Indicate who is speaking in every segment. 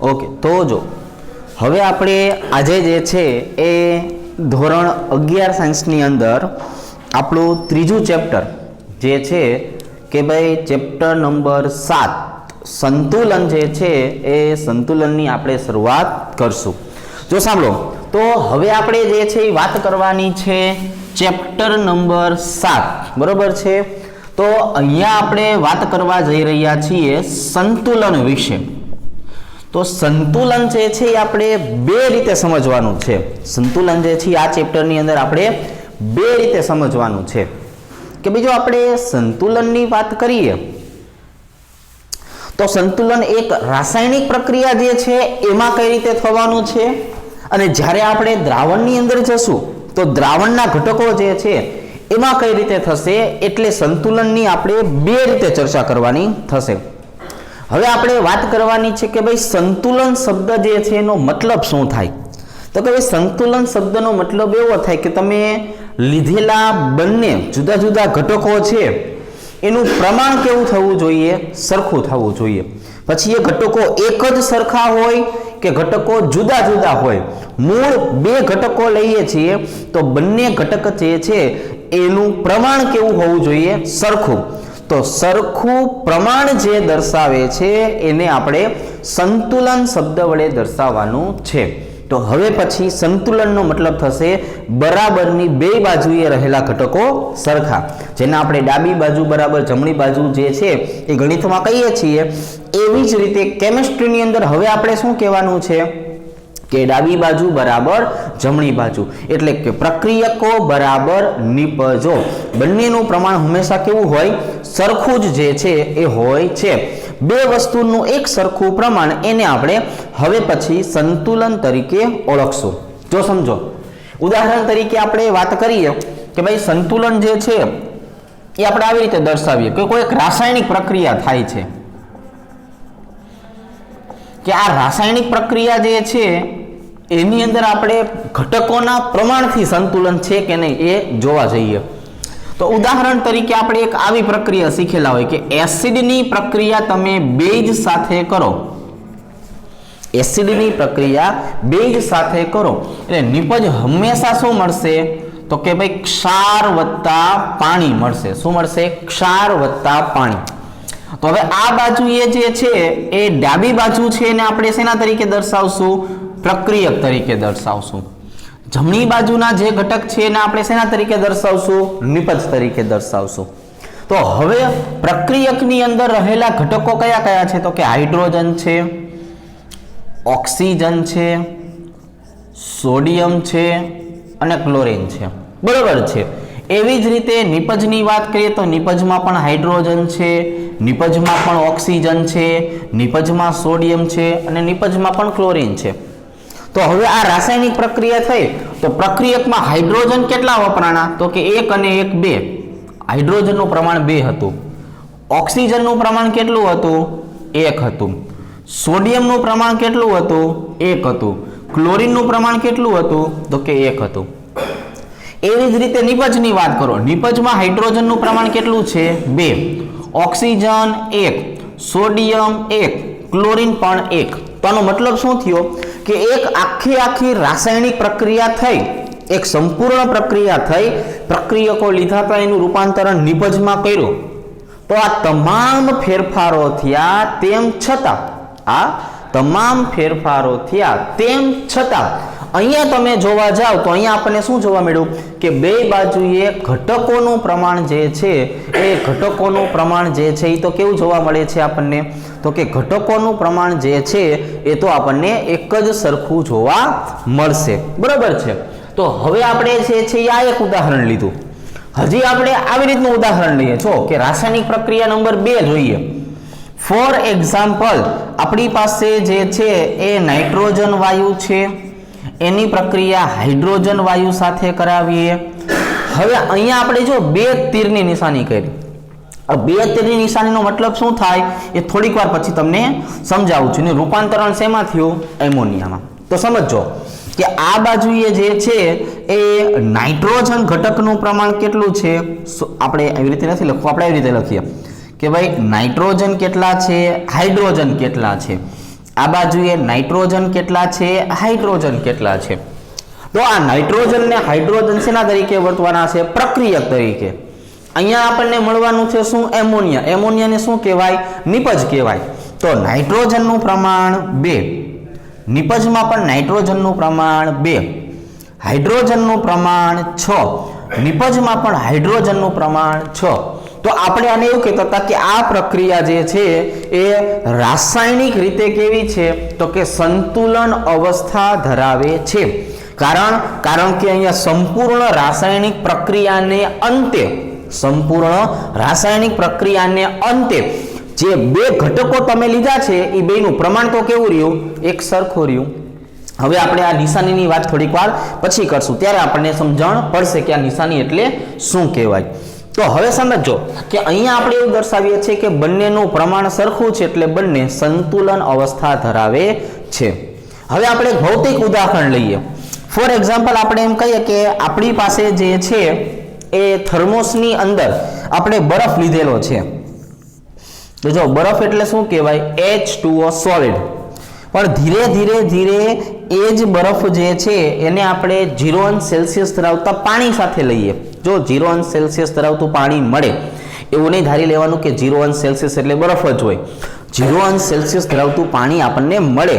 Speaker 1: Okay तो जो हवे आपणे आजे जे छे ए धोरण 11 सायन्सनी अंदर आपणुं त्रीजुं चेप्टर जे छे के भाई चेप्टर नंबर 7 संतुलन जे छे ए संतुलननी आपणे शरूआत करशुं। जो सांभळो तो हवे आपणे जे छे वात करवानी छे चेप्टर नंबर 7 बरोबर छे। तो अहींया आपणे वात करवा जई रह्या छीए संतुलन विषे। तो संतुलन जे छे आपणे बे रीते समजवानुं छे। संतुलन जे छे आ चेप्टरनी अंदर आपणे बे रीते समजवानुं छे के बीजो आपणे संतुलननी वात करीए तो संतुलन एक रासायणिक प्रक्रिया जे छे एमां कई रीते थवानुं छे अने ज्यारे आपणे द्रावणनी अंदर जशुं तो द्रावणना घटको जे छे एमां कई रीते थशे। एटले संतुलननी आपणे बे रीते चर्चा करवानी थशे। हवे आपणे वात करवानी छे के भाई संतुलन शब्द जे छे एनो मतलब शुं थाय। तो के भाई संतुलन शब्दनो मतलब एवो थाय के तमे लीधेला बंने जुदा जुदा घटको छे एनुं प्रमाण केवुं थवुं जोईए, सरखुं थवुं जोईए। पछी ए घटको एक ज सरखा होय के घटको जुदा जुदा होय। मूळ बे घटको लईए छीए तो बंने घटक जे छे एनुं प्रमाण केवुं होवुं जोईए, सरखुं। तो सरखुं प्रमाण जे दर्शावे छे एने आपणे संतुलन शब्द वडे दर्शाववानुं छे। तो हवे पछी संतुलननो मतलब थशे बराबरनी बे बाजुए रहेला घटको सरखा, जेने आपणे डाबी बाजू बराबर जमणी बाजू जे छे ए गणितमां कहीए छीए एवी ज रीते केमिस्ट्रीनी अंदर हवे आपणे शुं कहेवानुं छे के डाबी बाजू बराबर जमणी बाजू एटले के प्रक्रियको बराबर निपजो। बंनेनुं प्रमाण हमेशा केवुं होय, सरखुं ज जे छे ए होय छे। बे वस्तुनुं एक सरखुं प्रमाण एने आपणे हवे पछी संतुलन तरीके ओळखशुं। जो समझो उदाहरण तरीके आपणे वात करीए के भाई संतुलन जे छे ए आपणे આવી રીતે દર્શાવીએ કે કોઈ એક રાસાયણિક પ્રક્રિયા થાય છે કે આ રાસાયણિક પ્રક્રિયા જે છે એની અંદર આપણે ઘટકોના પ્રમાણથી સંતુલન છે કે નહીં એ જોવા જઈએ। તો ઉદાહરણ તરીકે આપણે એક આવી પ્રક્રિયા શીખેલા હોય કે એસિડની પ્રક્રિયા તમે બેઝ સાથે કરો। એસિડની પ્રક્રિયા બેઝ સાથે કરો એટલે નિપજ હંમેશા શું મળશે તો કે ભાઈ ક્ષાર વત્તા પાણી મળશે। શું મળશે? ક્ષાર વત્તા પાણી। तो हवे आ बाजू ये जे छे ए डाबी बाजू छे ने आपणे सेना तरीके दर्शावशुं? प्रक्रियक तरीके दर्शावशुं। जमणी बाजूना जे घटक छे ने आपणे सेना तरीके दर्शावशुं? निपज तरीके दर्शावशुं। तो हवे प्रक्रियकनी अंदर रहेला घटको कया कया छे तो के हाइड्रोजन छे, ऑक्सीजन छे, सोडियम छे अने क्लोरीन छे। बराबर छे। एवी ज रीते निपजनी वात करीए तो निपजमां पण हाइड्रोजन छे, निपजमां पण ऑक्सीजन छे, निपजमां सोडियम छे अने निपजमां पण क्लोरीन छे। तो हवे आ रासायनिक प्रक्रिया थई तो प्रक्रियकमां हाइड्रोजन केटला वपराणा तो के 1 અને 1 2 हाइड्रोजननुं प्रमाण 2 हतुं, ऑक्सीजननुं प्रमाण केटલું હતું 1 હતું, सोडियमनुं प्रमाण केटલું હતું 1 હતું, क्लोरीननुं प्रमाण केटલું હતું तो के 1 હતું। एवी ज रीते निपजनी वात करो, निपजमां हाइड्रोजननुं प्रमाण केटલું છે 2, ऑक्सीजन 1, सोडियम 1, क्लोरीन पण 1। तो आनो मतलब शुं थयो के एक आखी रासायणिक प्रक्रिया थई, एक संपूर्ण प्रक्रिया थई, प्रक्रियको लीधा तो एनुं रूपांतरण निपजमां कर्युं तो आ तमाम फेरफारो थया तेम छतां आ तमाम फेरफारो थया तेम छतां अहींया तमे जोवा जाओ तो अहींया आपणे शुं जोवा मळ्युं के बे बाजुए घटकोनुं प्रमाण जे छे ए घटकोनुं प्रमाण जे छे ई तो केवुं जोवा मळे छे आपणने तो के घटकोनुं प्रमाण जे छे ए तो आपणने एक ज सरखुं जोवा मळशे। बराबर छे। तो हवे आपणे जे छे आ एक उदाहरण लीधुं। हजी आपणे आवी रीतनुं उदाहरण लईए छो के रासायनिक प्रक्रिया नंबर 2 जोईए। फॉर एग्जाम्पल आपणी पासे जे छे ए नाइट्रोजन वायु छे एनी प्रक्रिया हाइड्रोजन वायु साथे करावीए। हवे अहींया आपणे जो 2 तीरनी निशानी करी। आ 2 तीरनी निशानीनो मतलब शुं थाय ए थोड़ीक वार पछी तमने समजावुं छुं। ने रूपांतरण शेमां थयुं? एमोनियामां। तो समजजो के आ बाजुए जे छे ए नाइट्रोजन घटकनुं प्रमाण केटलुं छे। आपणे एवी रीते नथी लखવું, આપણે એવી રીતે લખીએ કે ભાઈ નાઇટ્રોજન કેટલા છે, હાઇડ્રોજન કેટલા છે। આ બાજુએ નાઇટ્રોજન કેટલા છે, હાઇડ્રોજન કેટલા છે. તો આ નાઇટ્રોજન ને હાઇડ્રોજન શેના તરીકે વર્તવાના છે, પ્રક્રિયક તરીકે. અહીંયા આપણને મળવાનું છે શું, એમોનિયા. એમોનિયાને શું કહેવાય, નિપજ કહેવાય. તો નાઇટ્રોજનનું પ્રમાણ 2, નિપજમાં પણ નાઇટ્રોજનનું પ્રમાણ 2, હાઇડ્રોજનનું પ્રમાણ 6, નિપજમાં પણ હાઇડ્રોજનનું પ્રમાણ 6. તો આપણે આને એવું કહેતા હતા કે આ પ્રક્રિયા જે છે એ રાસાયણિક રીતે કેવી છે, તો કે સંતુલન અવસ્થા ધરાવે છે. કારણ કે અહીંયા સંપૂર્ણ રાસાયણિક પ્રક્રિયાને અંતે જે બે ઘટકો તમે લીધા છે એ બેનું પ્રમાણ તો કેવું રહ્યું, એક સરખું રહ્યું. હવે આપણે આ નિશાનીની વાત થોડીક વાર પછી કરશું, ત્યારે આપણને સમજણ પડશે કે આ નિશાની એટલે શું કહેવાય. તો હવે સમજો કે અહીંયા આપણે એવું દર્શાવીએ છીએ કે બંનેનું પ્રમાણ સરખું છે એટલે બંને સંતુલન અવસ્થા ધરાવે છે. હવે આપણે ભૌતિક ઉદાહરણ લઈએ. ફોર એક્ઝામ્પલ આપણે એમ કહીએ કે આપણી પાસે જે છે એ થર્મોસની અંદર આપણે બરફ લીધેલો છે. તો જો બરફ એટલે શું કહેવાય, H2O સોલિડ. પણ ધીરે એ જ બરફ જે છે એને આપણે 0 સેલ્સિયસ ધરાવતા પાણી સાથે લઈએ. જો 0 સેલ્સિયસ ધરાવતું પાણી મળે, એવું નહીં ધારી લેવાનું કે 0 સેલ્સિયસ એટલે બરફ જ હોય. 0 સેલ્સિયસ ધરાવતું પાણી આપણને મળે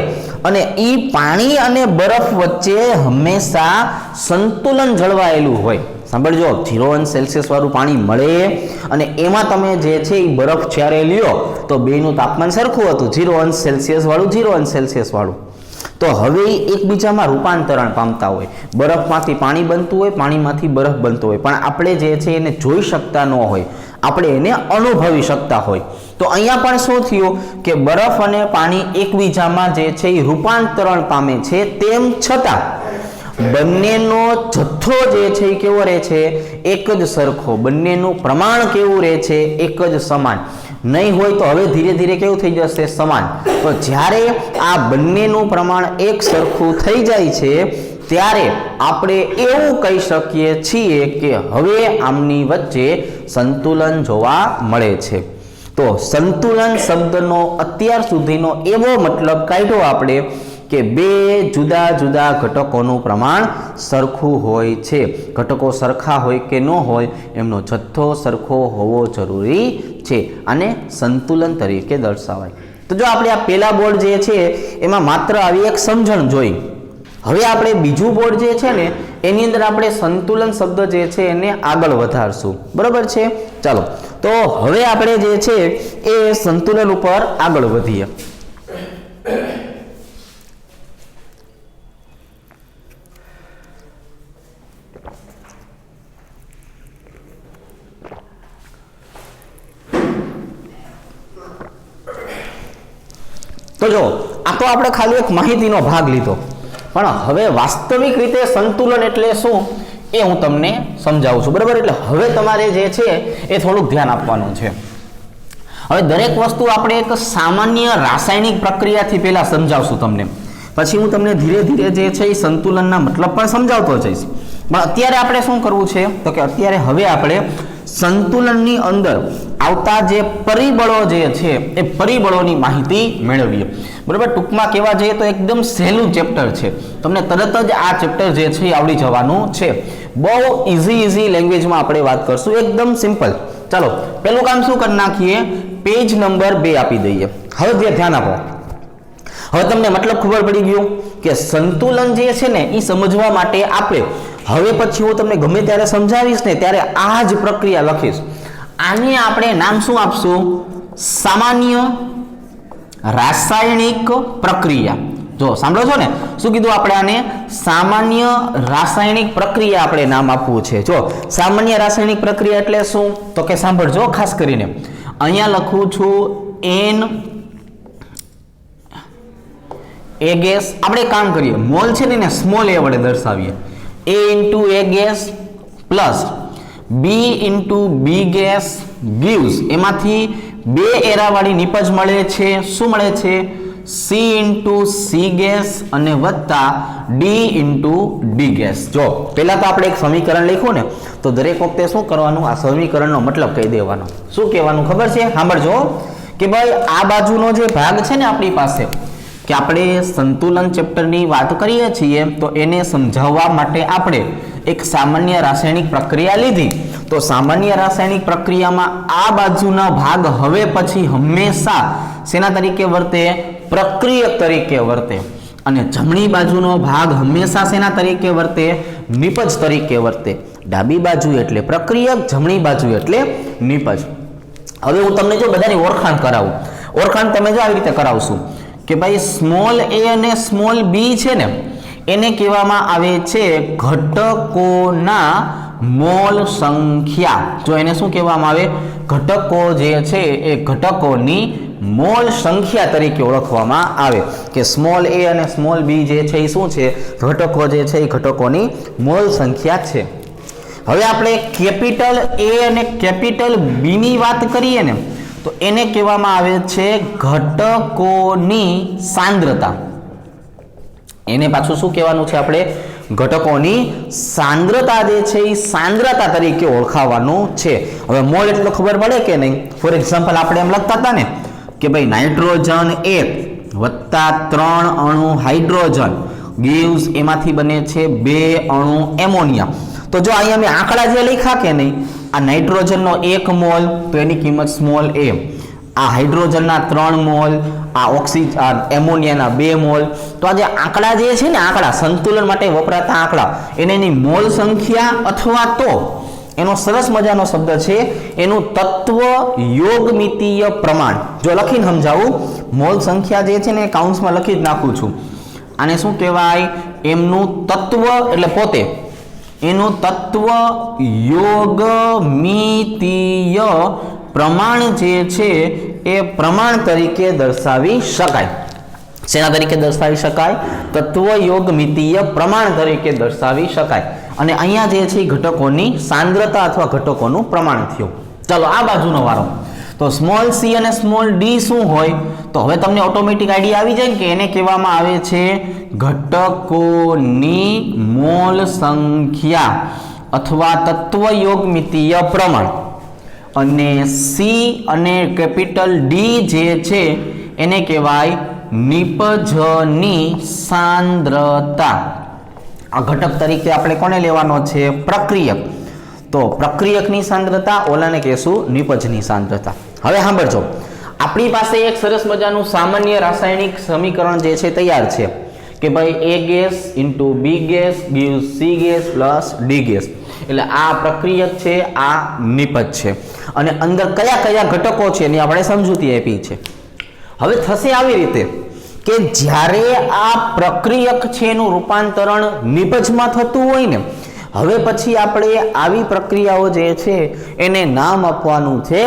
Speaker 1: અને એ પાણી અને બરફ વચ્ચે હંમેશા સંતુલન જળવાયેલું હોય. સાંભળજો, 0 સેલ્સિયસ વાળું પાણી મળે અને એમાં તમે જે છે એ બરફ જ્યારે લ્યો તો બેનું તાપમાન સરખું હતું, 0 સેલ્સિયસ વાળું. તો હવે એકબીજામાં રૂપાંતરણ પામતા હોય. બરફમાંથી પાણી બનતું હોય, પાણીમાંથી બરફ બનતું હોય, પણ આપણે જે છે એને જોઈ શકતા ન હોય, આપણે એને અનુભવી શકતા હોય. તો અહીંયા પણ શું થયું કે બરફ અને પાણી એકબીજામાં જે છે એ રૂપાંતરણ પામે છે, તેમ છતાં બંનેનો જથ્થો જે છે એ કેવો રહે છે, એક જ સરખો. બંનેનું પ્રમાણ કેવું રહે છે, એક જ સમાન. નહીં હોય તો હવે ધીરે કેવું થઈ જશે, સમાન. તો જ્યારે આ બંનેનું પ્રમાણ એક સરખું થઈ જાય છે ત્યારે આપણે એવું કહી શકીએ છીએ કે હવે આમની વચ્ચે સંતુલન જોવા મળે છે. તો સંતુલન શબ્દનો અત્યાર સુધીનો એવો મતલબ કાઢ્યો આપણે કે બે જુદા જુદા ઘટકોનું પ્રમાણ સરખું હોય છે. ઘટકો સરખા હોય કે ન હોય એમનો જથ્થો સરખો હોવો જરૂરી છે, અને સંતુલન તરીકે દર્શાવાય. તો જો આપણે આ પહેલા બોર્ડ જે છે એમાં માત્ર આવી એક સમજણ જોઈ. હવે આપણે બીજું બોર્ડ જે છે ને એની અંદર આપણે સંતુલન શબ્દ જે છે એને આગળ વધારશું. બરોબર છે? ચાલો, તો હવે આપણે જે છે એ સંતુલન ઉપર આગળ વધીએ. તો જો આ તો આપણે ખાલી એક માહિતીનો ભાગ લીધો, પણ હવે વાસ્તવિક રીતે સંતુલન એટલે શું એ હું તમને સમજાવું છું. બરાબર? એટલે હવે તમારે જે છે એ થોડુંક ધ્યાન આપવાનું છે. હવે દરેક વસ્તુ આપણે એક સામાન્ય રાસાયણિક પ્રક્રિયાથી પહેલા સમજાવશું તમને, પછી હું તમને ધીરે જે છે એ સંતુલનના મતલબ પણ સમજાવતો જઈશ. પણ અત્યારે આપણે શું કરવું છે તો કે અત્યારે હવે આપણે સંતુલનની અંદર આવતા જે પરિબળો જે છે એ પરિબળોની માહિતી મેળવીએ. બરાબર? ટૂંકમાં કહેવા જઈએ તો એકદમ સહેલું ચેપ્ટર છે, તમને તરત જ આ ચેપ્ટર જે છે એ આવડી જવાનું છે. બહુ ઇઝી લેંગ્વેજમાં આપણે વાત કરશું, એકદમ સિમ્પલ. ચાલો, પહેલું કામ શું કરી નાખીએ, પેજ નંબર 2 આપી દઈએ. હવે ધ્યાન આપો. હવે તમને મતલબ ખબર પડી ગયું કે સંતુલન જે છે ને એ સમજવા માટે આપણે હવે પછી હું તમને ગમે ત્યારે સમજાવીશ ને ત્યારે આ જ પ્રક્રિયા લખીશ. આને આપણે નામ શું આપશું? સામાન્ય રાસાયણિક પ્રક્રિયા. જો સાંભળો છો ને, શું કીધું આપણે આને? સામાન્ય રાસાયણિક પ્રક્રિયા આપણે નામ આપવું છે. જો સામાન્ય રાસાયણિક પ્રક્રિયા એટલે શું તો કે સાંભળજો ખાસ કરીને. અહીંયા લખું છું A ગેસ. આપણે કામ કરીએ, મોલ છે ને સ્મોલ a વડે દર્શાવીએ. A into A gas plus B into B gas gives, એમાંથી 2 એરાવાળી નિપજ મળે છે. શું મળે છે? C into C ગેસ અને વત્તા D into D ગેસ. જો પહેલા તો આપણે એક સમીકરણ લખ્યું ને, તો દરેક વખતે શું કરવાનું, આ સમીકરણનો મતલબ કહી દેવાનો. શું કહેવાનું ખબર છે? સાંભળજો કે ભાઈ આ બાજુનો જે ભાગ છે ને આપણી પાસે, કે આપણે સંતુલન ચેપ્ટરની વાત કરીએ છીએ તો એને સમજાવવા માટે આપણે એક સામાન્ય રાસાયણિક પ્રક્રિયા લીધી. તો સામાન્ય રાસાયણિક પ્રક્રિયામાં આ બાજુના ભાગ હવે પછી હંમેશા શેના તરીકે વર્તે? પ્રક્રિયક તરીકે વર્તે. અને જમણી બાજુનો ભાગ હંમેશા શેના તરીકે વર્તે? નિપજ તરીકે વર્તે. ડાબી બાજુ એટલે પ્રક્રિયક, જમણી બાજુ એટલે નિપજ. હવે હું તમને જો બધાની ઓળખાણ કરાવું. ઓળખાણ તમે જો આવી રીતે કરાવશું કે ભાઈ સ્મોલ a અને સ્મોલ b છે ને એને કહેવામાં આવે છે ઘટકોના મોલ સંખ્યા. જો એને શું કહેવામાં આવે? ઘટકો જે છે એ ઘટકોની મોલ સંખ્યા તરીકે ઓળખવામાં આવે કે સ્મોલ a અને સ્મોલ b જે છે એ શું છે? ઘટકો જે છે એ ઘટકોની મોલ સંખ્યા છે. હવે આપણે કેપિટલ A અને કેપિટલ B ની વાત કરીએ ને તો એને કહેવામાં આવે છે ઘટકોની સાંદ્રતા. એને પાછું શું કહેવાનું છે આપણે? ઘટકોની સાંદ્રતા જે છે એ સાંદ્રતા તરીકે ઓળખાવાનું છે. હવે મોલ એટલે ખબર પડે કે નહીં? ફોર એક્ઝામ્પલ આપણે એમ લખતા હતા ને કે ભાઈ નાઇટ્રોજન 1 વત્તા 3 અણુ હાઇડ્રોજન gives એમાંથી બને છે 2 અણુ એમોનિયા. તો જો અહીંયા મેં આંકડા જે લખ્યા કે નહીં, આ નાઇટ્રોજનનો 1 મોલ તો એની કિંમત સ્મોલ a, આ હાઇડ્રોજનના 3 મોલ, આ એમોનિયાના 2 મોલ. તો આ જે આંકડા જે છે ને, આંકડા સંતુલન માટે વપરાતા આંકડા, એની મોલ સંખ્યા અથવા તો એનો સરસ મજાનો શબ્દ છે એનું તત્વ યોગમિતીય પ્રમાણ. જો લખીને સમજાવું, મોલ સંખ્યા જે છે ને કાઉન્સમાં લખી જ નાખું છું. આને શું કહેવાય? એમનું તત્વ એટલે પોતે, એનું તત્વ યોગમિતીય પ્રમાણ જે છે એ પ્રમાણ તરીકે દર્શાવી શકાય. શેના તરીકે દર્શાવી શકાય? તત્વ યોગમિતીય પ્રમાણ તરીકે દર્શાવી શકાય. અને અહીંયા જે છે ઘટકોની સાંદ્રતા અથવા ઘટકોનું પ્રમાણ થયું. ચાલો આ બાજુનો વારો. તો સ્મોલ c અને સ્મોલ d શું હોય? તો હવે તમને ઓટોમેટિક આઈડિયા આવી જાય કે એને કહેવામાં આવે છે ઘટકોની મોલ સંખ્યા અથવા તત્વ યોગમિતીય પ્રમાણ. અને c અને કેપિટલ D જે છે એને કહેવાય નિપજની સાંદ્રતા. આ ઘટક તરીકે આપણે કોને લેવાનો છે? પ્રક્રિયક. તો પ્રક્રિયકની સાંદ્રતા, ઓલાને કહેશું નિપજની સાંદ્રતા. હવે સાંભળજો, આપણી પાસે એક સરસ મજાનું સામાન્ય રાસાયણિક સમીકરણ જે છે તૈયાર છે કે ભાઈ a gas into b gas gives c gas plus d gas. એટલે આ પ્રક્રિયક છે, આ નિપજ છે. અને અંદર કયા કયા ઘટકો છે એની આપણે સમજૂતી આપી છે. હવે થશે આવી રીતે કે જ્યારે આ પ્રક્રિયક છે એનું રૂપાંતરણ નિપજમાં થતું હોય ને, હવે પછી આપણે આવી પ્રક્રિયાઓ જે છે એને નામ આપવાનું છે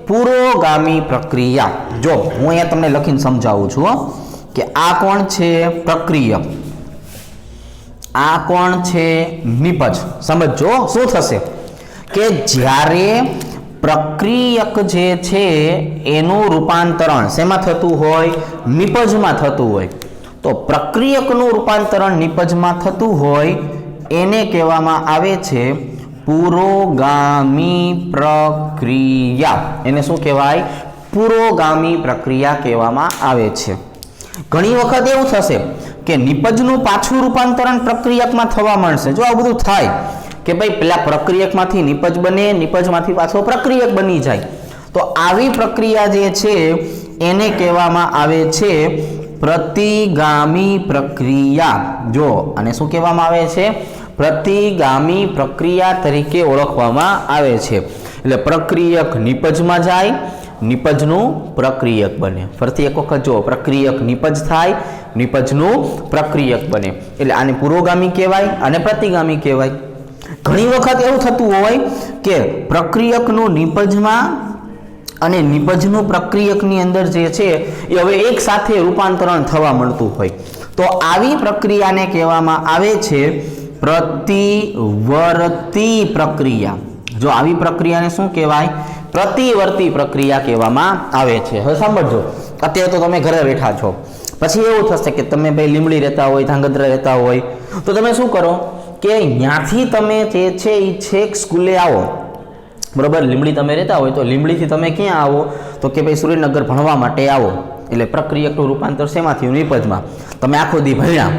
Speaker 1: પુરોગામી પ્રક્રિયા. જો હું અહીંયા તમને લખીને સમજાવું છું કે આ કોણ છે? પ્રક્રિયક. આ કોણ છે? નિપજ. સમજો શું થશે કે જ્યારે પ્રક્રિયક જે છે એનું રૂપાંતરણ શેમાં થતું હોય? નિપજમાં થતું હોય. તો પ્રક્રિયકનું રૂપાંતરણ નિપજમાં થતું હોય એને કહેવામાં આવે છે પુરોગામી પ્રક્રિયા. એને શું કહેવાય? પુરોગામી પ્રક્રિયા કહેવામાં આવે છે. ઘણી વખત એવું થશે કે નિપજનું પાછું રૂપાંતરણ પ્રક્રિયકમાં થવા માંડશે. જો આ બધું થાય કે ભાઈ પેલા પ્રક્રિયકમાંથી નિપજ બને, નિપજમાંથી પાછો પ્રક્રિયક બની જાય, તો આવી પ્રક્રિયા જે છે એને કહેવામાં આવે છે પ્રતિગામી પ્રક્રિયા. જો આને શું કહેવામાં આવે છે? પ્રતિગામી પ્રક્રિયા તરીકે ઓળખવામાં આવે છે. એટલે પ્રક્રિયક નિપજમાં જાય, નિપજનું પ્રક્રિયક બને. ફરીથી એક વખત જો, પ્રક્રિયક નિપજ થાય, નિપજનું પ્રક્રિયક બને. એટલે આને પુરોગામી કહેવાય અને પ્રતિગામી કહેવાય. ઘણી વખત એવું થતું હોય કે પ્રક્રિયકનું નિપજમાં અને નિપજનું પ્રક્રિયકની અંદર જે છે એ હવે એક સાથે રૂપાંતરણ થવા મળતું હોય, તો આવી પ્રક્રિયાને કહેવામાં આવે છે પ્રતિવર્તી પ્રક્રિયા. જો આવી પ્રક્રિયાને શું કહેવાય? પ્રતિવર્તી પ્રક્રિયા કહેવામાં આવે છે. હવે સાંભળજો, અત્યારે તો તમે ઘરે બેઠા છો, પછી એવું થશે કે તમે ભાઈ લીંબડી રહેતા હોય, ધાંગધ્રા રહેતા હોય, તો તમે શું કરો કે ત્યાંથી તમે જે છે એ છેક સ્કૂલે આવો. બરોબર, લીંબડી તમે રહેતા હોય તો લીંબડીથી તમે ક્યાં આવો? તો કે ભાઈ સુરેન્દ્રનગર ભણવા માટે આવો. એટલે પ્રક્રિયકનું રૂપાંતર શેમાં થયું? નિપજમાં. તમે આખો દી ભણ્યા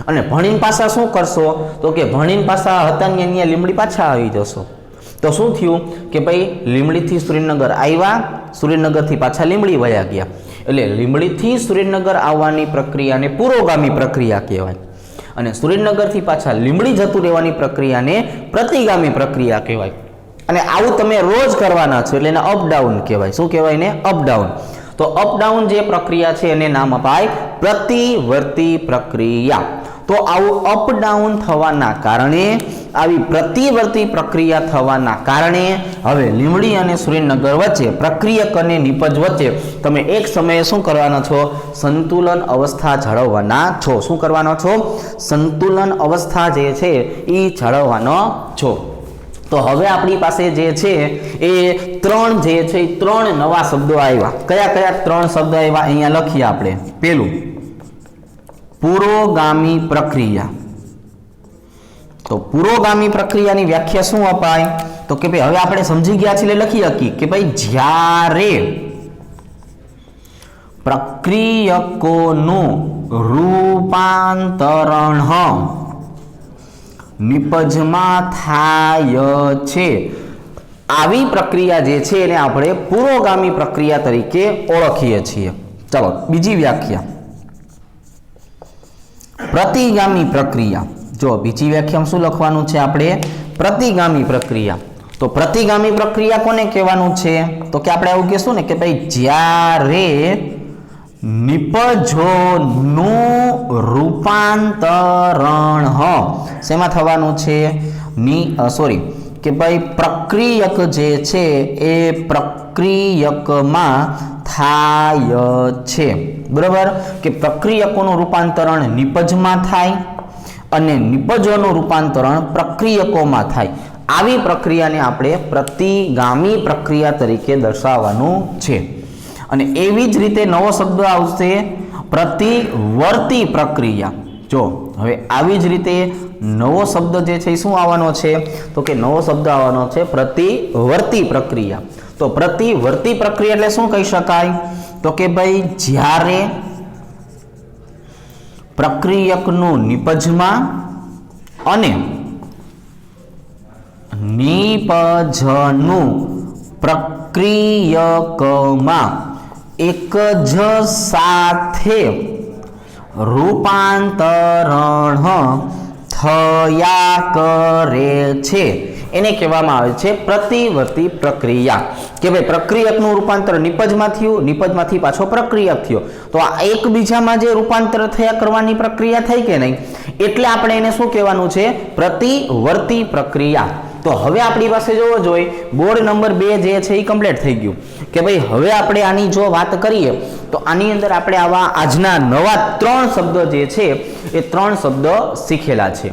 Speaker 1: અને ભણીને પાછા શું કરશો? તો કે ભણીને પાછા હતા ને અહીંયા લીમડી પાછા આવી જશો. તો શું થયું કે ભાઈ લીમડીથી સુરેન્દ્રનગર આવ્યા, સુરેન્દ્રનગરથી પાછા લીમડી વયા ગયા. એટલે લીમડીથી સુરેન્દ્રનગર આવવાની પ્રક્રિયાને પુરોગામી પ્રક્રિયા કહેવાય અને સુરેન્દ્રનગરથી પાછા લીમડી જતું રહેવાની પ્રક્રિયાને પ્રતિગામી પ્રક્રિયા કહેવાય. અને આવું તમે રોજ કરવાના છો એટલે એને અપડાઉન કહેવાય. શું કહેવાય ને? અપડાઉન. તો અપડાઉન જે પ્રક્રિયા છે એને નામ અપાય પ્રતિવર્તી પ્રક્રિયા. તો આવું અપડાઉન થવાના કારણે, આવી પ્રતિવર્તી પ્રક્રિયા થવાના કારણે હવે લીમડી અને સુરેન્દ્રનગર વચ્ચે, પ્રક્રિયક અને નિપજ વચ્ચે તમે એક સમયે શું કરવાના છો? સંતુલન અવસ્થા જાળવવાના છો. શું કરવાનો છો? સંતુલન અવસ્થા જે છે એ જાળવવાનો છો. તો હવે આપણી પાસે જે છે એ ત્રણ જે છે એ ત્રણ નવા શબ્દો આવ્યા. કયા કયા ત્રણ શબ્દો આવ્યા અહીંયા લખીએ આપણે. પેલું પુરોગામી પ્રક્રિયા. તો પુરોગામી પ્રક્રિયાની વ્યાખ્યા શું અપાય? તો કે ભાઈ હવે આપણે સમજી ગયા છીએ લખી શકીએ કે ભાઈ જ્યારે પ્રક્રિયકોનું રૂપાંતરણ નિપજમાં થાય છે, આવી પ્રક્રિયા જે છે એને આપણે પુરોગામી પ્રક્રિયા તરીકે ઓળખીએ છીએ. ચાલો બીજી વ્યાખ્યા, પ્રતિગામી પ્રક્રિયા. જો બીજી વ્યાખ્યામાં શું લખવાનું છે આપણે? પ્રતિગામી પ્રક્રિયા. તો પ્રતિગામી પ્રક્રિયા કોને કહેવાનું છે? તો કે આપણે એવું કહેશું ને કે ભાઈ જ્યારે નિપજોનું રૂપાંતરણ શેમાં થવાનું છે? કે ભાઈ પ્રક્રિયક જે છે એ પ્રક્રિયકમાં થાય છે. બરાબર? કે પ્રક્રિયકોનું રૂપાંતરણ નિપજમાં થાય અને નિપજોનું રૂપાંતરણ પ્રક્રિયકોમાં થાય. આવી પ્રક્રિયાને આપણે પ્રતિગામી પ્રક્રિયા તરીકે દર્શાવવાનું છે. અને એવી જ રીતે નવો શબ્દ આવશે પ્રતિવર્તી પ્રક્રિયા. જો હવે આવી જ રીતે નવો શબ્દ જે છે એ શું આવવાનો છે? તો કે નવો શબ્દ આવવાનો છે પ્રતિવર્તી પ્રક્રિયા. તો પ્રતિવર્તી પ્રક્રિયા એટલે શું કહી શકાય? તો કે ભાઈ જ્યારે પ્રક્રિયકનું નિપજમાં અને નિપજનું પ્રક્રિયકમાં એક જ સાથે રૂપાંતરણ થયા કરે છે એને કહેવામાં આવે છે પ્રતિવર્તી પ્રક્રિયા. કે ભાઈ પ્રક્રિયકનું રૂપાંતર નિપજમાં થયું, નિપજમાંથી પાછો પ્રક્રિયક થયો. તો આ એકબીજામાં જે રૂપાંતર થયા કરવાની પ્રક્રિયા થઈ કે નહીં, એટલે આપણે એને શું કહેવાનું છે? પ્રતિવર્તી પ્રક્રિયા. તો હવે આપણી પાસે જોવો જોઈએ બોર્ડ નંબર 2 જે છે એ કમ્પ્લીટ થઈ ગયું. કે ભાઈ હવે આપણે આની જો વાત કરીએ તો આની અંદર આપણે આવા આજના નવા 3 શબ્દો જે છે એ 3 શબ્દો શીખેલા છે.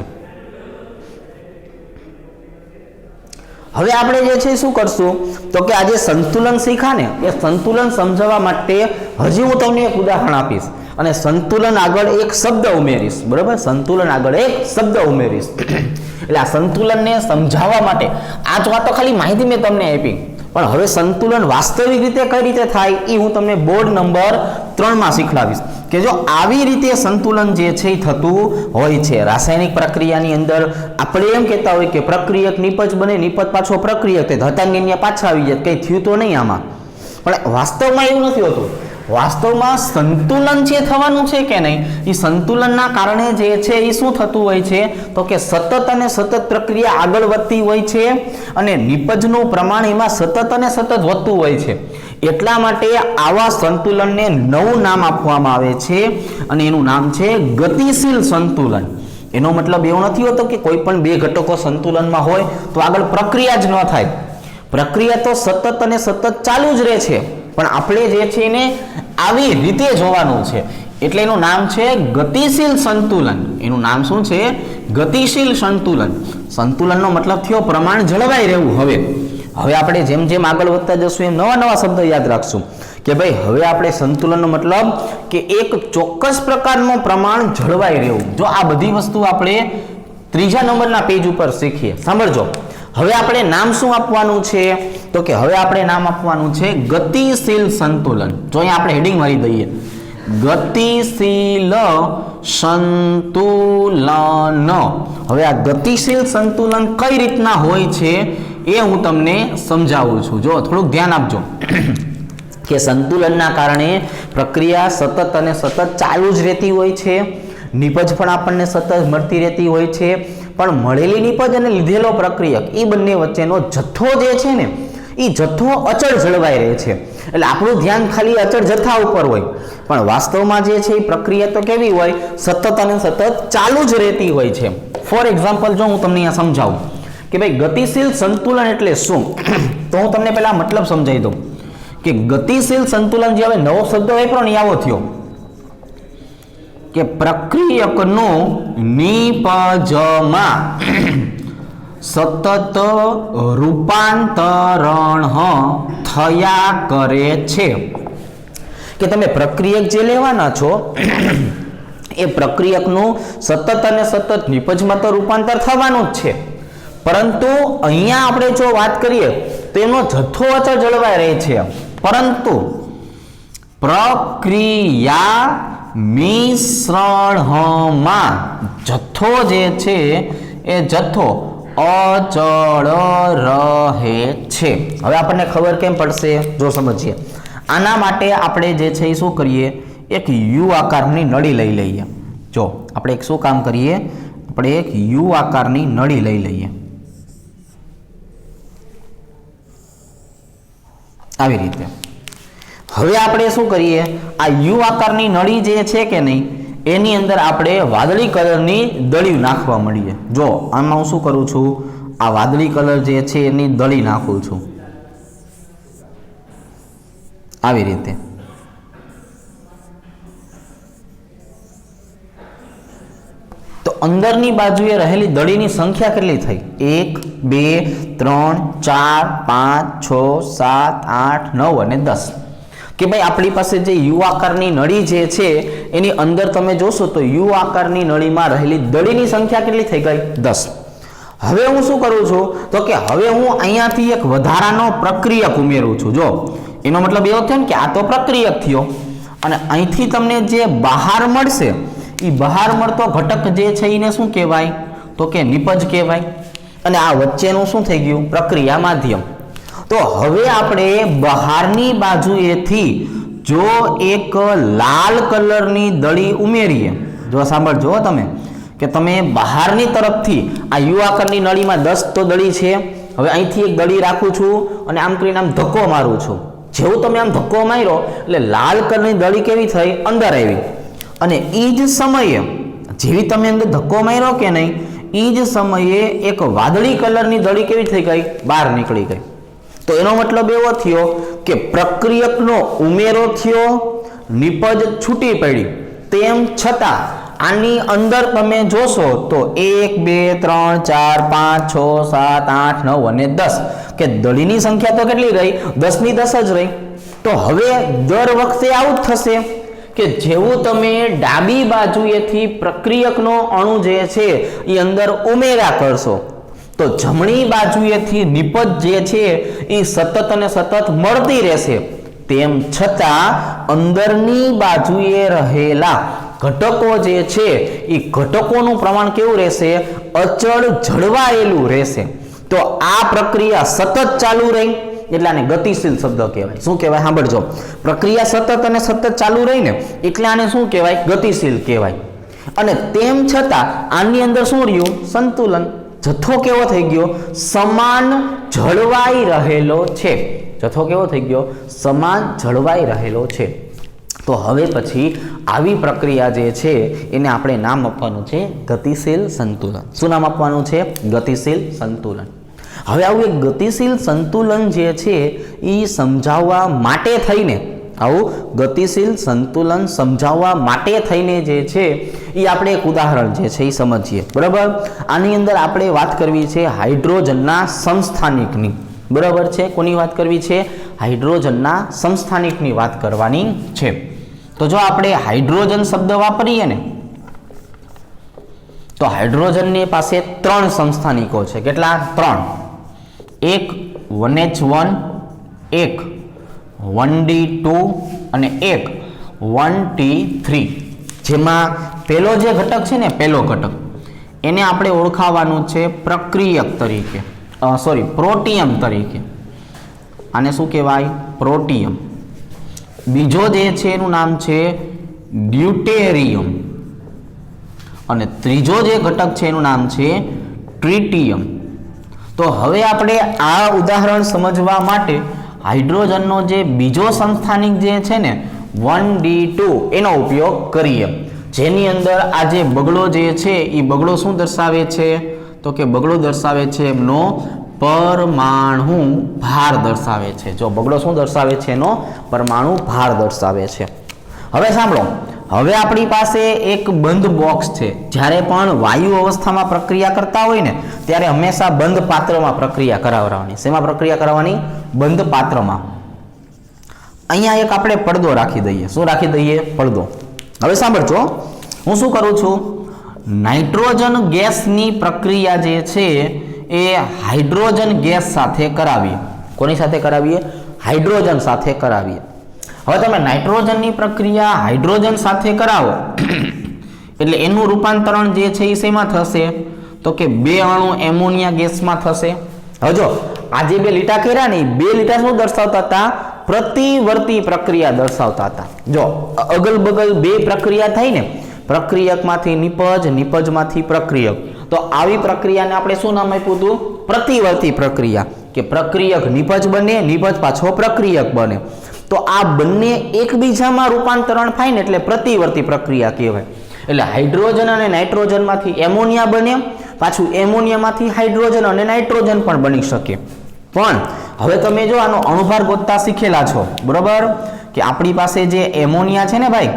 Speaker 1: હવે આપણે જે છે શું કરશું? તો કે આજે સંતુલન શીખા ને, એ સંતુલન સમજાવવા માટે હજી હું તમને એક ઉદાહરણ આપીશ અને સંતુલન આગળ એક શબ્દ ઉમેરીશ. બરાબર? સંતુલન આગળ એક શબ્દ ઉમેરીશ. એટલે આ સંતુલનને સમજાવવા માટે આ તો ખાલી માહિતી મેં તમને આપી, પણ હવે સંતુલન વાસ્તવિક રીતે કઈ રીતે થાય એ હું તમને બોર્ડ નંબર 3 માં શીખવાડીશ. કે જો આવી રીતે સંતુલન જે છે એ થતું હોય છે રાસાયણિક પ્રક્રિયાની અંદર. આપણે એમ કહેતા હોય કે પ્રક્રિયક નિપજ બને, નિપજ પાછો પ્રક્રિયક, તે ધતાંગીને પાછા આવી જાય, કંઈ થયું તો નહીં આમાં. પણ વાસ્તવમાં એવું નથી હોતું. વાસ્તવમાં સંતુલન જે થવાનું છે કે નહીં, એ સંતુલનના કારણે જે છે એ શું થતું હોય છે? તો કે સતત અને સતત પ્રક્રિયા આગળ વધતી હોય છે અને નિપજનું પ્રમાણ એમાં સતત અને સતત વધતું હોય છે. એટલા માટે આવા સંતુલનને નવું નામ આપવામાં આવે છે અને એનું નામ છે ગતિશીલ સંતુલન. એનો મતલબ એવો નથી હોતો કે કોઈ પણ 2 ઘટકો સંતુલનમાં હોય તો આગળ પ્રક્રિયા જ ન થાય. પ્રક્રિયા તો સતત અને સતત ચાલુ જ રહે છે, પણ આપણે જે છે એને આવી રીતે જોવાનું છે. એટલે એનું નામ છે ગતિશીલ સંતુલન. એનું નામ શું છે? ગતિશીલ સંતુલન. સંતુલનનો મતલબ થયો પ્રમાણ જળવાઈ રહેવું. હવે આપણે જેમ જેમ આગળ વધતા જશું એમ નવા નવા શબ્દો યાદ રાખશું કે ભાઈ હવે આપણે સંતુલનનો મતલબ કે એક ચોક્કસ પ્રકારનું પ્રમાણ જળવાઈ રહેવું. જો આ બધી વસ્તુ આપણે 3જા નંબરના પેજ ઉપર શીખીએ. સાંભળજો, હવે આપણે નામ શું આપવાનું છે? તો કે હવે આપણે નામ આપવાનું છે ગતિશીલ સંતુલન. જો અહીંયા આપણે હેડિંગ મારી દઈએ, ગતિશીલ સંતુલન. હવે આ ગતિશીલ સંતુલન કઈ રીતના હોય છે એ હું તમને સમજાવું છું. જો થોડુંક ધ્યાન આપજો કે સંતુલનના કારણે પ્રક્રિયા સતત અને સતત ચાલુ જ રહેતી હોય છે. નિપજ પણ આપણને સતત મળતી રહેતી હોય છે, પણ મળેલી નિપજ અને લીધેલો પ્રક્રિયક એ બંને વચ્ચેનો જથ્થો જે છે ને એ જથ્થો અચળ જળવાઈ રહે છે. એટલે આપણું ધ્યાન ખાલી અચળ જથ્થા ઉપર હોય, પણ વાસ્તવમાં જે છે એ પ્રક્રિયા તો કેવી હોય, સતત અને સતત ચાલુ જ રહેતી હોય છે. ફોર એક્ઝામ્પલ જો હું તમને અહીંયા સમજાવું કે ભાઈ ગતિશીલ સંતુલન એટલે શું, તો હું તમને પહેલા મતલબ સમજાવી દઉં કે ગતિશીલ સંતુલન જે હવે નવો શબ્દ વાપરો ને આવો થયો કે પ્રક્રિયકનું નિપજમાં સતત રૂપાંતરણ થયા કરે છે. કે તમે પ્રક્રિયક જે લેવાના છો એ પ્રક્રિયકનું સતત અને સતત નિપજમાં તો રૂપાંતર થવાનું જ છે, પરંતુ અહીંયા આપણે જો વાત કરીએ તો એનો જથ્થો અચળ જળવાઈ રહે છે, પરંતુ પ્રક્રિયા મિશ્રણમાં જથ્થો જે છે એ જથ્થો અચળ રહે છે. હવે આપણને ખબર કેમ પડશે, જો સમજીએ. આના માટે આપણે જે છે એ શું કરીએ, એક યુ આકારની નળી લઈ લઈએ. જો આપણે એક શું કામ કરીએ, આપણે એક યુ આકારની નળી લઈ લઈએ, આવી રીતે. હવે આપણે શું કરીએ, આ યુ આકારની નળી જે છે કે નહીં એની અંદર આપણે વાદળી કલરની દળી નાખવા મળીએ. જો આમાં હું શું કરું છું, આ વાદળી કલર જે છે એની દળી નાખું છું આવી રીતે. તો અંદરની બાજુએ રહેલી દળીની સંખ્યા કેટલી થઈ, 1 2 3 4 5 6 7 8 9 અને 10. કે ભાઈ આપણી પાસે જે યુ આકારની નળી જે છે એની અંદર તમે જોશો તો યુ આકારની નળીમાં રહેલી દળીની સંખ્યા કેટલી થઈ ગઈ, 10. હવે હું શું કરું છું, તો કે હવે હું અહીંયાથી એક વધારાનો પ્રક્રિયક ઉમેરું છું. જો એનો મતલબ એવો થયો ને કે આ તો પ્રક્રિયક થયો, અને અહીંથી તમને જે બહાર મળશે એ બહાર મળતો ઘટક જે છે એને શું કહેવાય, તો કે નિપજ કહેવાય. અને આ વચ્ચેનું શું થઈ ગયું, પ્રક્રિયા માધ્યમ. તો હવે આપણે બહારની બાજુએથી જો એક લાલ કલરની દળી ઉમેરીએ, જો સાંભળજો તમે કે તમે બહારની તરફથી આ યુ આકારની નળીમાં 10 તો દળી છે, હવે અહીંથી એક દળી રાખું છું અને આમ કરીને આમ ધક્કો મારું છું. જેવું તમે આમ ધક્કો માર્યો એટલે લાલ કલરની દળી કેવી થઈ, અંદર આવી. અને એ જ સમયે જેવી તમે અંદર ધક્કો માર્યો કે નહીં, એ જ સમયે એક વાદળી કલરની દળી કેવી થઈ ગઈ, બહાર નીકળી ગઈ. તો એનો મતલબ એવો થયો કે પ્રક્રિયકનો ઉમેરો થયો, નિપજ છૂટી પડી. તેમ છતાં આની અંદર તમે જોશો તો 1 2 3 4 5 6 7 8 9 અને 10 કે દળીની સંખ્યા તો કેટલી રહી, 10 ની 10 જ રહી. તો હવે દર વખતે આવું જ થશે કે જેવું તમે ડાબી બાજુએથી પ્રક્રિયકનો અણુ જે છે એ અંદર ઉમેરા કરશો તો જમણી બાજુએથી નિપજ જે છે એ સતત અને સતત મળતી રહેશે. તેમ છતાં અંદરની બાજુએ રહેલા ઘટકો જે છે એ ઘટકોનું પ્રમાણ કેવું રહેશે, અચળ જળવાયેલું રહેશે. તો આ પ્રક્રિયા સતત ચાલુ રહી એટલે આને ગતિશીલ શબ્દ કહેવાય. શું કહેવાય, સાંભળજો. પ્રક્રિયા સતત અને સતત ચાલુ રહી ને એટલે આને શું કહેવાય, ગતિશીલ કહેવાય. અને તેમ છતાં આની અંદર શું રહ્યું, સંતુલન. જથ્થો કેવો થઈ ગયો, સમાન જળવાઈ રહેલો છે. જથ્થો કેવો થઈ ગયો, સમાન જળવાઈ રહેલો છે. તો હવે પછી આવી પ્રક્રિયા જે છે એને આપણે નામ આપવાનું છે ગતિશીલ સંતુલન. શું નામ આપવાનું છે, ગતિશીલ સંતુલન. હવે આવું એક ગતિશીલ સંતુલન જે છે એ સમજાવવા માટે થઈને, આવું ગતિશીલ સંતુલન સમજાવવા માટે થઈને જે છે એ આપણે એક ઉદાહરણ જે છે એ સમજીએ. બરાબર. આની અંદર આપણે વાત કરવી છે હાઇડ્રોજનના સમસ્થાનિકની. બરાબર છે. કોની વાત કરવી છે, હાઇડ્રોજનના સમસ્થાનિકની વાત કરવાની છે. તો જો આપણે હાઇડ્રોજન શબ્દ વાપરીએ ને તો હાઇડ્રોજનની પાસે 3 સમસ્થાનિકો છે. કેટલા, 3. એક 1H1 એક 1D2 અને એક 1T3, જેમાં પહેલો જે ઘટક છે ને, પહેલો ઘટક એને આપણે ઓળખાવાનું છે પ્રક્રિયક તરીકે, પ્રોટિયમ તરીકે. આને શું કહેવાય? પ્રોટિયમ. બીજો જે છે એનું નામ છે ડ્યુટેરિયમ અને ત્રીજો જે ઘટક છે એનું નામ છે ટ્રિટિયમ. તો હવે આપણે આ ઉદાહરણ સમજવા માટે હાઇડ્રોજનનો જે બીજો સંસ્થાનિક જે છે ને 1D2 એનો ઉપયોગ કરીએ, જેની અંદર આ જે બગડો જે છે એ બગડો શું દર્શાવે છે? તો કે બગડો દર્શાવે છે એમનો પરમાણુ ભાર દર્શાવે છે. જો બગડો શું દર્શાવે છે? એનો પરમાણુ ભાર દર્શાવે છે. હવે સાંભળો, હવે આપણી પાસે એક બંધ બોક્સ છે. જ્યારે પણ વાયુ અવસ્થામાં પ્રક્રિયા કરતા હોય ને ત્યારે હંમેશા બંધ પાત્રમાં પ્રક્રિયા કરાવવાની. શેમાં પ્રક્રિયા કરાવવાની? બંધ પાત્રમાં. અહીંયા એક આપણે પડદો રાખી દઈએ. શું રાખી દઈએ? પડદો. હવે સાંભળજો, હું શું કરું છું? નાઇટ્રોજન ગેસની પ્રક્રિયા જે છે એ હાઇડ્રોજન ગેસ સાથે કરાવીએ. કોની સાથે કરાવીએ? હાઇડ્રોજન સાથે કરાવીએ. હવે તમે નાઇટ્રોજનની પ્રક્રિયા હાઇડ્રોજન સાથે કરાવો એટલે એનું રૂપાંતરણ જે છે એ શેમાં થશે? તો કે 2 અણુ એમોનિયા ગેસમાં થશે. હવે જો આ જે 2 લીટા કર્યા ને, 2 લીટા શું દર્શાવતા હતા? પ્રતિવર્તી પ્રક્રિયા દર્શાવતા હતા. જો અગલ બગલ 2 પ્રક્રિયા થઈ ને, પ્રક્રિયકમાંથી નિપજ, નિપજમાંથી પ્રક્રિયક. તો આવી પ્રક્રિયાને આપણે શું નામ આપ્યું હતું? પ્રતિવર્તી પ્રક્રિયા. કે પ્રક્રિયક નિપજ બને, નિપજ પાછો પ્રક્રિયક બને. તો આ બંને એકબીજામાં રૂપાંતરણ થાય ને એટલે પ્રતિવર્તી પ્રક્રિયા કહેવાય. એટલે હાઇડ્રોજન અને નાઇટ્રોજનમાંથી એમોનિયા બને, પાછું એમોનિયામાંથી હાઇડ્રોજન અને નાઇટ્રોજન પણ બની શકે. પણ હવે તમે જો આનો અણુભાર ગોતતા શીખેલા છો, બરોબર? કે આપણી પાસે જે એમોનિયા છે ને ભાઈ,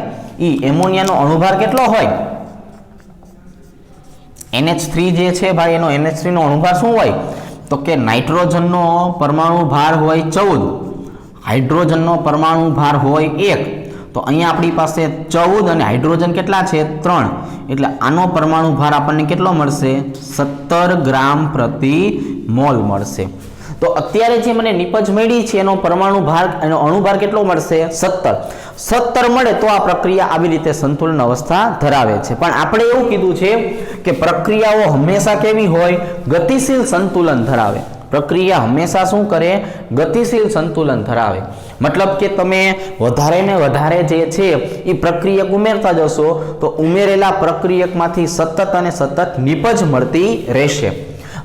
Speaker 1: એ એમોનિયાનો અણુભાર કેટલો હોય? NH3 જે છે ભાઈ, એનો NH3 નો અણુભાર શું હોય? તો કે નાઇટ્રોજનનો પરમાણુ ભાર હોય 14, હાઇડ્રોજનનો પરમાણુ ભાર હોય 1. તો અહીંયા આપણી પાસે 14 અને હાઇડ્રોજન કેટલા છે? 3. એટલે આનો પરમાણુ ભાર આપણને કેટલો મળશે? 17 ગ્રામ પ્રતિ મોલ મળશે. તો અત્યારે જે મને નિપજ મળી છે એનો પરમાણુ ભાર, એનો અણુભાર કેટલો મળશે? 17 મળે તો આ પ્રક્રિયા આવી રીતે સંતુલન અવસ્થા ધરાવે છે. પણ આપણે એવું કીધું છે કે પ્રક્રિયાઓ હંમેશા કેવી હોય? ગતિશીલ સંતુલન ધરાવે. પ્રક્રિયા હંમેશા શું કરે? ગતિશીલ સંતુલન ધરાવે. મતલબ કે તમે વધારે ને વધારે જે છે એ પ્રક્રિયક ઉમેરતા જશો તો ઉમેરેલા પ્રક્રિયકમાંથી સતત અને સતત નિપજ મળતી રહેશે.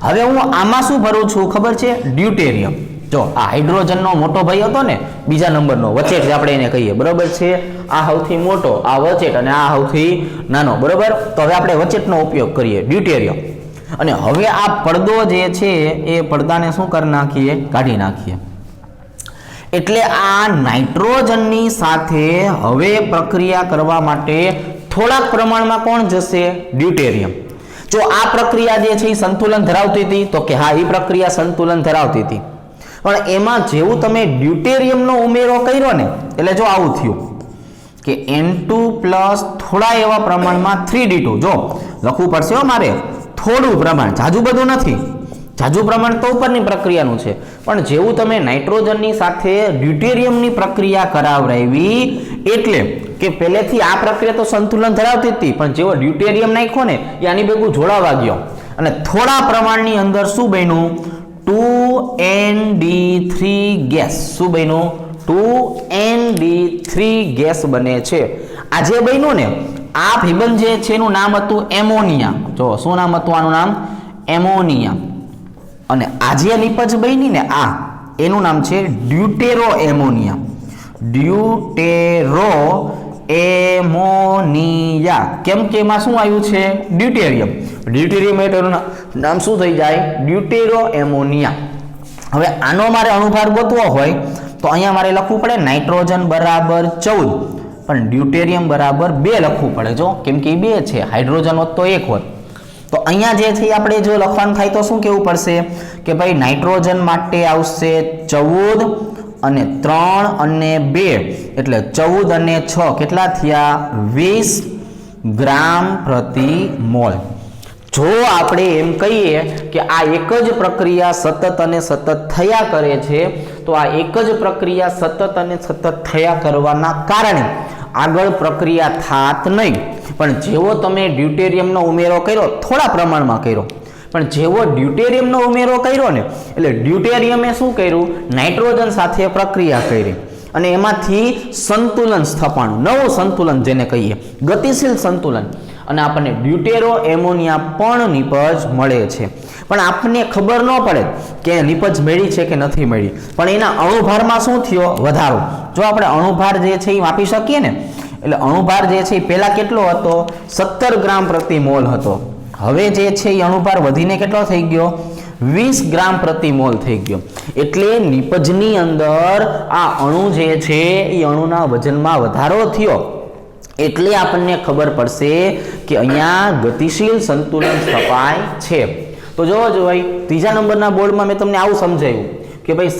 Speaker 1: હવે હું આમાં શું ભરું છું ખબર છે? ડ્યુટેરિયમ. જો આ હાઇડ્રોજનનો મોટો ભાઈ હતો ને, બીજા નંબરનો, વચેટ આપણે એને કહીએ, બરોબર છે? આ સૌથી મોટો, આ વચેટ, અને આ સૌથી નાનો, બરોબર? તો હવે આપણે વચેટનો ઉપયોગ કરીએ, ડ્યુટેરિયમ. અને હવે આ પડદો જે છે એ પડદાને શું કરી નાખીએ? કાઢી નાખીએ. એટલે આ નાઇટ્રોજનની સાથે હવે પ્રક્રિયા કરવા માટે થોડાક પ્રમાણમાં કોણ જશે? ડ્યુટેરિયમ. જો આ પ્રક્રિયા જે છે એ સંતુલન ધરાવતી હતી, તો કે હા, એ પ્રક્રિયા સંતુલન ધરાવતી હતી. પણ એમાં જેવું તમે ડ્યુટેરિયમનો ઉમેરો કર્યો ને એટલે જો આવું થયું કે N2 પ્લસ થોડા એવા પ્રમાણમાં 3D2. જો લખવું પડશે હો મારે, થોડું પ્રમાણ, જાજુ બધું નથી. જાજુ પ્રમાણ તો ઉપરની પ્રક્રિયાનું છે. પણ જેવું તમે નાઇટ્રોજનની સાથે ડ્યુટેરિયમની પ્રક્રિયા કરાવરાવી એટલે કે પહેલેથી આ પ્રક્રિયા તો સંતુલન ધરાવતી હતી, પણ જેવો ડ્યુટેરિયમ નાખ્યો ને એ આની ભેગું જોડાવા ગયો અને થોડા પ્રમાણની અંદર શું બન્યું? 2ND3 gas. શું બન્યું? 2ND3 ગેસ બને છે. આ જે બન્યું ને, આ ભેગન જે છે એનું નામ હતું એમોનિયા. જો શું નામ હતું આનું નામ? એમોનિયા. અને આ જે નિપજ બની ને આ, એનું નામ છે ડ્યુટેરો એમોનિયા. ડ્યુટેરો એમોનિયા. કેમ કે એમાં શું આવ્યું છે? ડ્યુટેરિયમ. ડ્યુટેરિયમ એટલે નામ શું થઈ જાય? ડ્યુટેરો એમોનિયા. હવે આનો મારે અણુભાર ગોતવો હોય તો અહીંયા મારે લખવું પડે નાઇટ્રોજન બરાબર 14, પણ ડ્યુટેરિયમ બરાબર 2 લખવું પડે. જો કેમ કે 2 છે, હાઇડ્રોજન હોત તો 1 હોત. તો અહીંયા જે છે આપણે જો લખવાનું થાય તો શું કહેવું પડશે? કે ભાઈ નાઇટ્રોજન માટે આવશે 14 અને 3 અને 2 એટલે 14 અને 6 કેટલા થયા? 20 ગ્રામ પ્રતિ મોલ. જો આપણે એમ કહીએ કે આ એક જ પ્રક્રિયા સતત અને સતત થયા કરે છે, તો આ એક જ પ્રક્રિયા સતત અને સતત થયા કરવાના કારણે આગળ પ્રક્રિયા થાત નહીં. પણ જેવો તમે ડ્યુટેરિયમનો ઉમેરો કર્યો, થોડા પ્રમાણમાં કર્યો, પણ જેવો ડ્યુટેરિયમનો ઉમેરો કર્યો ને, એટલે ડ્યુટેરિયમે શું કર્યું, નાઇટ્રોજન સાથે પ્રક્રિયા કરી અને એમાંથી સંતુલન સ્થપાણું, નવું સંતુલન જેને કહીએ, ગતિશીલ સંતુલન, અને આપણને ડ્યુટેરો એમોનિયા પણ નિપજ મળે છે. પણ આપણને ખબર ન પડે કે નિપજ મળી છે કે નથી મળી, પણ એના અણુભારમાં શું થયો, વધારો. જો આપણે અણુભાર જે છે એ માપી શકીએ ને, એટલે અણુભાર જે છે એ પહેલા કેટલો હતો, 17 ગ્રામ પ્રતિ મોલ હતો. હવે જે છે એ અણુભાર વધીને કેટલો થઈ ગયો, 20 ગ્રામ પ્રતિ મોલ થઈ ગયો. એટલે નિપજની અંદર આ અણુ જે છે એ અણુના વજનમાં વધારો થયો. એટલે આપણને ખબર પડશે કે અહીંયા ગતિશીલ સંતુલન સ્થપાય છે. તો જોવો ભાઈ, ત્રીજા નંબરના બોર્ડમાં મેં તમને આવું સમજાવ્યું કે ભાઈ